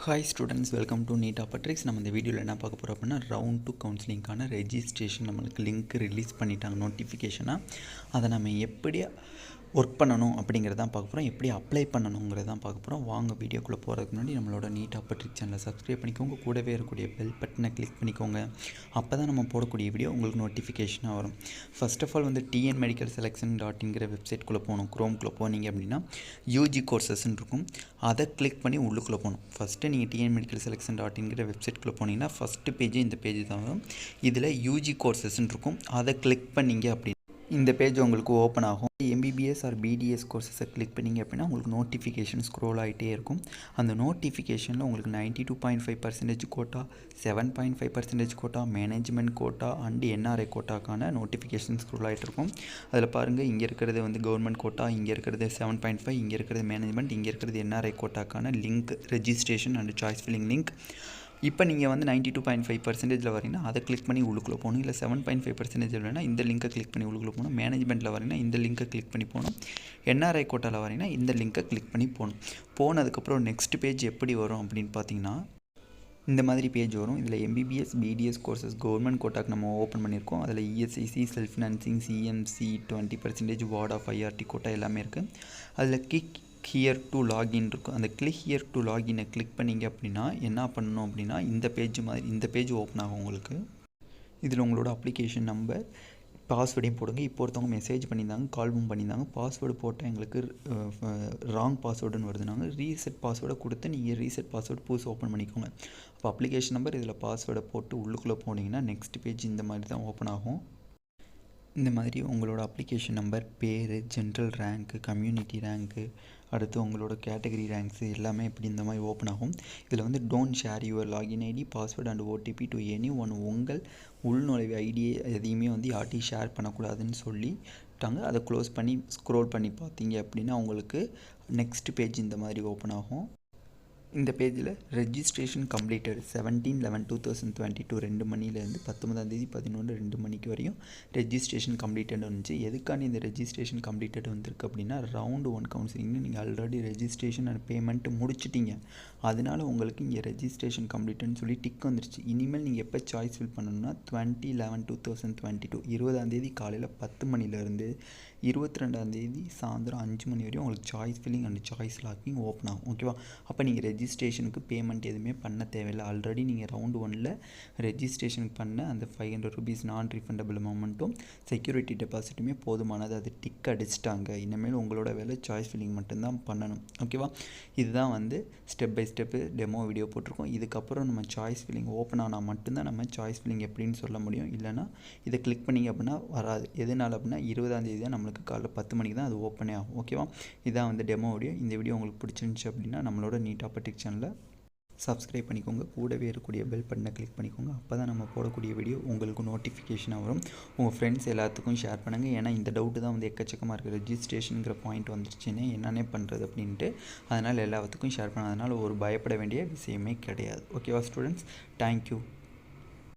Hi students, welcome to Neet Tricks. நம்ம இந்த வீடியோவில் என்ன பார்க்க போகிறோம் அப்படின்னா ரவுண்ட் 2 கவுன்சிலிங்கான ரெஜிஸ்ட்ரேஷன் நம்மளுக்கு லிங்க் ரிலீஸ் பண்ணிட்டாங்க நோட்டிஃபிகேஷனாக. அதை நம்ம எப்படி ஒர்க் பண்ணணும் அப்படிங்கிறதான் பார்க்க போகிறோம், எப்படி அப்ளை பண்ணணுங்கிறதான் பார்க்க போகிறோம். வாங்க வீடியோக்குள்ளே போகிறதுக்கு முன்னாடி நம்மளோட நீட் ட்ரிக்ஸ் சேனலை சப்ஸ்கிரைப் பண்ணிக்கோங்க, கூடவே இருக்கக்கூடிய பெல் பட்டனை கிளிக் பண்ணிக்கோங்க. அப்போ தான் நம்ம போடக்கூடிய வீடியோ உங்களுக்கு நோட்டிஃபிகேஷனாக வரும். ஃபர்ஸ்ட் ஆஃப் ஆல் வந்து tnmedicalselection.inங்கிற வெப்சைட்குள்ளே போகணும். க்ரோம்குள்ளே போனீங்க அப்படின்னா யூஜி கோர்சஸ்ன்னு இருக்கும், அதை கிளிக் பண்ணி உள்ளுக்குள்ளே போகணும். ஃபஸ்ட்டு நீங்கள் tnmedicalselection.inங்கிற வெப்சைட்குள்ளே போனீங்கன்னா ஃபஸ்ட்டு பேஜ் இந்த பேஜ் தான் வரும். இதில் யூஜி கோர்சஸ்ன்னு இருக்கும், அதை கிளிக் பண்ணிங்க அப்படின்னா இந்த பேஜ் உங்களுக்கு ஓப்பன் ஆகும். MBBS ஆர் BDS கோர்சஸை கிளிக் பண்ணிங்க அப்படின்னா உங்களுக்கு நோட்டிஃபிகேஷன் ஸ்க்ரோல் ஆகிட்டே இருக்கும். அந்த நோட்டிஃபிகேஷனில் உங்களுக்கு 92.5% quota, 7.5% quota, management quota and NRI கோட்டாக்கான நோட்டிஃபிகேஷன் ஸ்க்ரோல் ஆகிட்டு இருக்கும். அதில் பாருங்கள், இங்கே இருக்கிறது வந்து கவர்மெண்ட் கோட்டா, இங்கே இருக்கிறது 7.5, இங்கே இருக்கிறது மேனேஜ்மெண்ட், இங்கே இருக்கிறது NRI கோட்டாக்கான link registration and choice filling link. இப்போ நீங்கள் வந்து 92.5% வரீங்கன்னா அதை கிளிக் பண்ணி உள்ளுக்குள்ளே போகணும். இல்லை 7.5% வேணால் இந்த லிங்கை கிளிக் பண்ணி உள்ளுக்குள்ளே போகணும். மேனேஜ்மெண்ட்டில் வரீங்கன்னா இந்த லிங்கை கிளிக் பண்ணி போகணும். NRI கோட்டாவில் வரீங்கன்னா இந்த லிங்கை கிளிக் பண்ணி போகணும். போனதுக்கப்புறம் நெக்ஸ்ட் பேஜ் எப்படி வரும் அப்படின்னு பார்த்தீங்கன்னா இந்த மாதிரி பேஜ் வரும். இதில் MBBS BDS கோர்சஸ் கவர்மெண்ட் கோட்டாக்கு நம்ம ஓப்பன் பண்ணியிருக்கோம். அதில் ESIC, self financing, CMC 20%, ward of IRT quota எல்லாமே இருக்குது. அதில் கிக் ஹியர் டு லாகின் இருக்கும். அந்த கிளிக் ஹியர் டு லாகினை கிளிக் பண்ணிங்க அப்படின்னா என்ன பண்ணணும் அப்படின்னா இந்த பேஜ் மாதிரி இந்த பேஜ் ஓப்பன் ஆகும் உங்களுக்கு. இதில் உங்களோட அப்ளிகேஷன் நம்பர், பாஸ்வேர்டையும் போடுங்க. இப்போ ஒருத்தவங்க மெசேஜ் பண்ணியிருந்தாங்க, கால்வும் பண்ணியிருந்தாங்க. பாஸ்வேர்டு போட்டால் எங்களுக்கு ராங் பாஸ்வேர்டுன்னு வருது. நாங்கள் ரீசெட் பாஸ்வேர்டை கொடுத்து நீங்கள் ரீசெட் பாஸ்வேர்டு புதுசு ஓப்பன் பண்ணிக்கோங்க. அப்போ அப்ளிகேஷன் நம்பர் இதில் பாஸ்வேர்டை போட்டு உள்ளுக்குள்ளே போனீங்கன்னா நெக்ஸ்ட் பேஜ் இந்த மாதிரி தான் ஓப்பன் ஆகும். இந்த மாதிரி உங்களோட அப்ளிகேஷன் நம்பர், பேர், ஜென்ரல் ரேங்க்கு, கம்யூனிட்டி ரேங்க்கு, அடுத்து உங்களோட கேட்டகரி ரேங்க்ஸு எல்லாமே இப்படி இந்த மாதிரி ஓப்பன் ஆகும். இதில் வந்து don't share your login ID, password and OTP to any one. உங்கள் உள்நுழைவு ஐடியை எதையுமே வந்து யார்ட்டையும் ஷேர் பண்ணக்கூடாதுன்னு சொல்லிட்டாங்க. அதை க்ளோஸ் பண்ணி ஸ்க்ரோல் பண்ணி பார்த்தீங்க அப்படின்னா உங்களுக்கு நெக்ஸ்ட் பேஜ் இந்த மாதிரி ஓப்பன் ஆகும். இந்த பேஜில் ரெஜிஸ்ட்ரேஷன் கம்ப்ளீட்டட் 17/11/2022 2 மணிலேருந்து 19/11 2 மணிக்கு வரையும் ரெஜிஸ்ட்ரேஷன் கம்ப்ளீட்டட் வந்துச்சு. எதுக்கான இந்த ரெஜிஸ்ட்ரேஷன் கம்ப்ளீட்டட் வந்திருக்கு அப்படின்னா ரவுண்ட் 1 கவுன்சிலிங்னு நீங்கள் ஆல்ரெடி ரெஜிஸ்ட்ரேஷன் அண்ட் பேமெண்ட் முடிச்சிட்டிங்க. அதனால உங்களுக்கு இங்கே ரெஜிஸ்ட்ரேஷன் கம்ப்ளீட்டட்னு சொல்லி டிக் வந்துருச்சு. இனிமேல் நீங்கள் எப்போ சாய்ஸ் ஃபில் பண்ணணும்னா 20/11/2022 20ஆம் காலையில் 10 மணிலேருந்து 22ஆம் சாயந்தரம் 5 மணி வரையும் உங்களுக்கு choice filling and choice locking open ஆகும். ஓகேவா? அப்போ நீங்கள் ரெஜிஸ்ட்ரேஷனுக்கு பேமெண்ட் எதுவுமே பண்ண தேவையில்லை. ஆல்ரெடி நீங்கள் ரவுண்ட் 1ல் ரெஜிஸ்ட்ரேஷனுக்கு பண்ண அந்த ₹500 நான் ரீஃபண்டபிள் அமௌண்ட்டும் செக்யூரிட்டி டெபாசிட்டுமே போதுமானது. அது டிக் அடிச்சிட்டாங்க. இனிமேல் உங்களோட வேலை சாய்ஸ் ஃபில்லிங் மட்டும்தான் பண்ணணும். ஓகேவா? இதுதான் வந்து step by step demo video போட்டிருக்கோம். இதுக்கப்புறம் நம்ம சாய்ஸ் ஃபில்லிங் ஓப்பன் ஆனால் மட்டும்தான் நம்ம சாய்ஸ் ஃபில்லிங் எப்படின்னு சொல்ல முடியும். இல்லைனா இதை கிளிக் பண்ணிங்க அப்படின்னா வராது. எதனால் அப்படின்னா 20ஆம் தேதி தான் நம்மளுக்கு காலைல 10 மணிக்கு தான் அது ஓப்பனே ஆகும். ஓகேவா? இதான் வந்து டெமோ வீடியோ. இந்த வீடியோ உங்களுக்கு பிடிச்சிருந்துச்சு அப்படின்னா நம்மளோட நீட் ட்ரிக்ஸ் சேனலை சப்ஸ்கிரைப் பண்ணிக்கோங்க, கூடவே இருக்கக்கூடிய பெல் பட்டனை கிளிக் பண்ணிக்கோங்க. அப்போ தான் நம்ம போடக்கூடிய வீடியோ உங்களுக்கு நோட்டிஃபிகேஷனாக வரும். உங்கள் ஃப்ரெண்ட்ஸ் எல்லாத்துக்கும் ஷேர் பண்ணுங்கள். ஏன்னா இந்த டவுட்டு தான் வந்து எக்கச்சக்கமாக இருக்குது. ரெஜிஸ்ட்ரேஷனுங்கிற பாயிண்ட் வந்துருச்சுன்னு என்னென்ன பண்ணுறது அப்படின்ட்டு. அதனால் எல்லாத்துக்கும் ஷேர் பண்ண, அதனால் ஒரு பயப்பட வேண்டிய விஷயமே கிடையாது. ஓகேவா ஸ்டூடெண்ட்ஸ்? தேங்க்யூ.